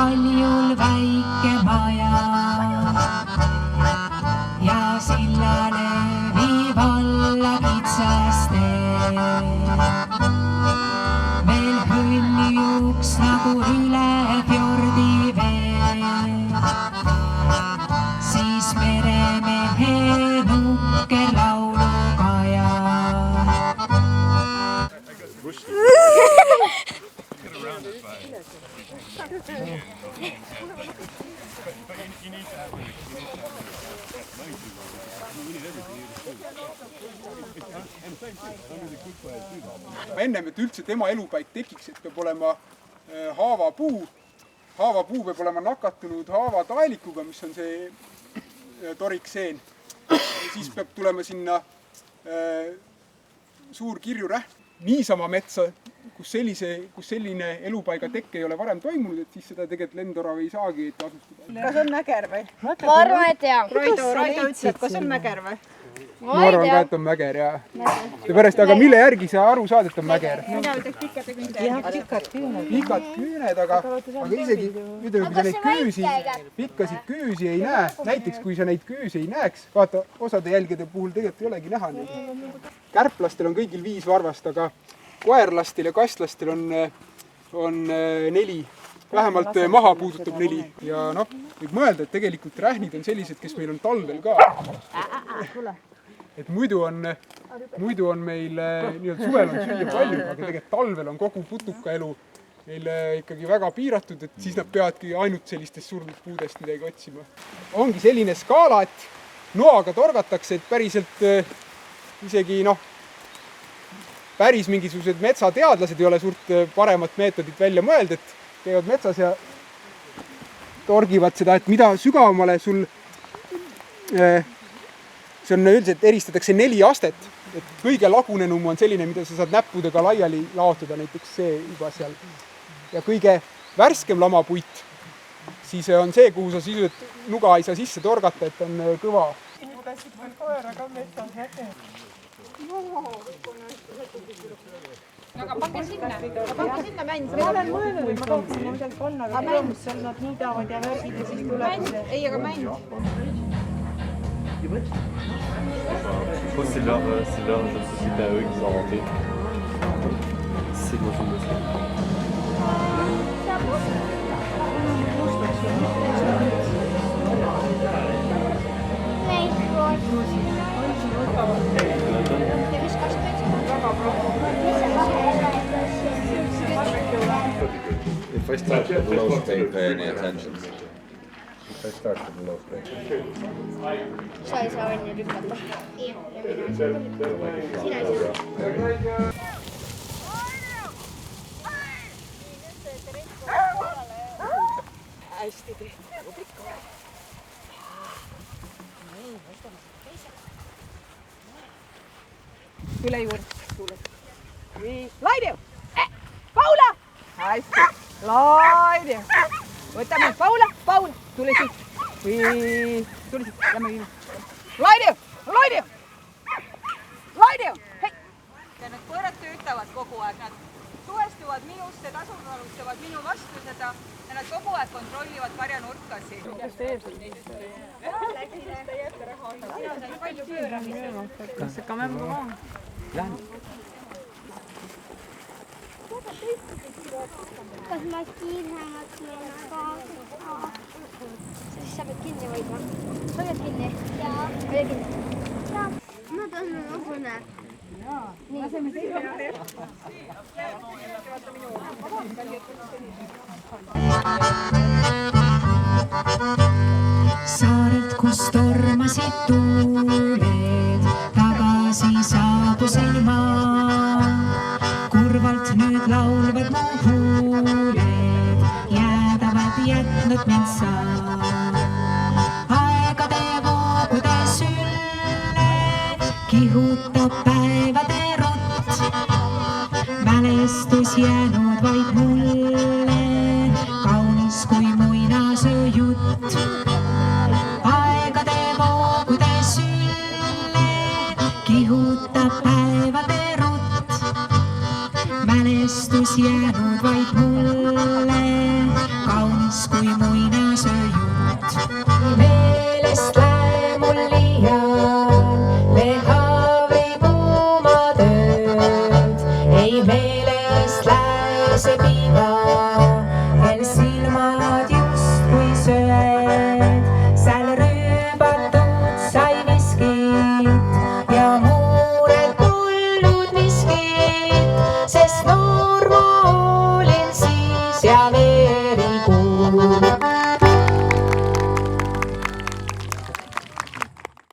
kaljul väike maja ja sillale viib alla kitsas tee. Veel hõljuks nagu üle fjordi vee, siis meremehe nukker laulukaja. Ennem, et üldse tema elupaik tekiks, et peab olema haavapuu. Haavapuu peab olema nakatunud haavataelikuga, mis on see torikseen. Siis peab tulema sinna suur kirjuräht. Niisama metsa, kus selline elupaiga tekke ei ole varem toimunud, et siis seda tegelikult lendorav ei saagi asustada. Kas on mäger või? Ma arvan, et jah. Raido ütleb, kas on mäger või? Ma arvan ka, et on mäger, jah. Seepärast, aga mille järgi sa aru saad, et on mäger? Mina ütleks pikkad küüned. Jah, pikad küüned. Pikad küüned, aga isegi, ütleme, kui sa neid küüsi, pikkasid küüsi ei näe, näiteks kui sa neid küüsi ei näeks, vaata, osade jälgede puhul tegelikult ei olegi näha neid. Kärplastel on kõigil 5 varvast, aga koerlastel ja kastlastel on 4. Vähemalt maha puudutab 4. Ja noh, võib mõelda, et tegelikult rähnid on sellised, kes meil on talvel ka. Et muidu on meil suvel on süüa palju, aga tegelikult talvel on kogu putukaelu meil ikkagi väga piiratud, et siis nad peavadki ainult sellistest surnud puudest midagi otsima. Ongi selline skaala, et noaga torgatakse, et päriselt isegi päris mingisugused metsateadlased ei ole suurt paremat meetodit välja mõeld, et käivad metsas ja torgivad seda, et mida sügavamale sul see on üldiselt eristatakse 4 astet, et kõige lagunenum on selline, mida sa saad näppudega laiali laotada, näiteks see juba seal. Ja kõige värskem lamapuit, siis on see, kuhu sa sisuliselt nuga ei saa sisse torgata, et on kõva. Kudasid meil koeraga metsas äge. Aga pange sinna mänd. Ma olen mõelnud, et ma tooksin midagi panna, aga rõõmus seal nad niidavad ja värgid ja siis tuleb. Ei, aga mänd. Je pense que c'est leur société à eux qu'ils ont inventé. C'est dans une dossier. If I start with the low string, pay any attention. If I start with the low string. Sa ei saa enne lükata. Sina ei saa. Hästi tehtud, nagu pikka ole. Tule juurde. Laidev! Paula! Hästi. Laidev! Võtame Paula! Tule siit! Tule siit! Lähme viime! Laidev! Hei! Ja need koerad töötavad kogu aeg. Nad suhestuvad minusse, tasakaalustavad minu vastu seda ja nad kogu aeg kontrollivad karjanurkasi. Kas te ees? Palju pööramist. Kas see kamerga maa? Lähme. Kas ma kiiremaks menen ka? Siis sa pead kinni hoidma. Sa pead kinni? Jaa. Hoia kinni. Jaa. Ma tahan õhune. Saarelt, kus tormasid tuuled, tagasi saabusin ma. Kurvalt nüüd laulvad mu huuled, jäädavad jätnud mind sa. Aegade voogude sülle kihutab päevade rott. Mälestus jäänud vaid mulle, kaunis kui muinasöö jutt. Aegade voogude sülle kihutab päevade rott. mälestus jäänud vaid mulle, kaunis kui muinasöö jutt. Meelest läheb mul liiale haavri kuumatööd, ei meelest lähe see piir.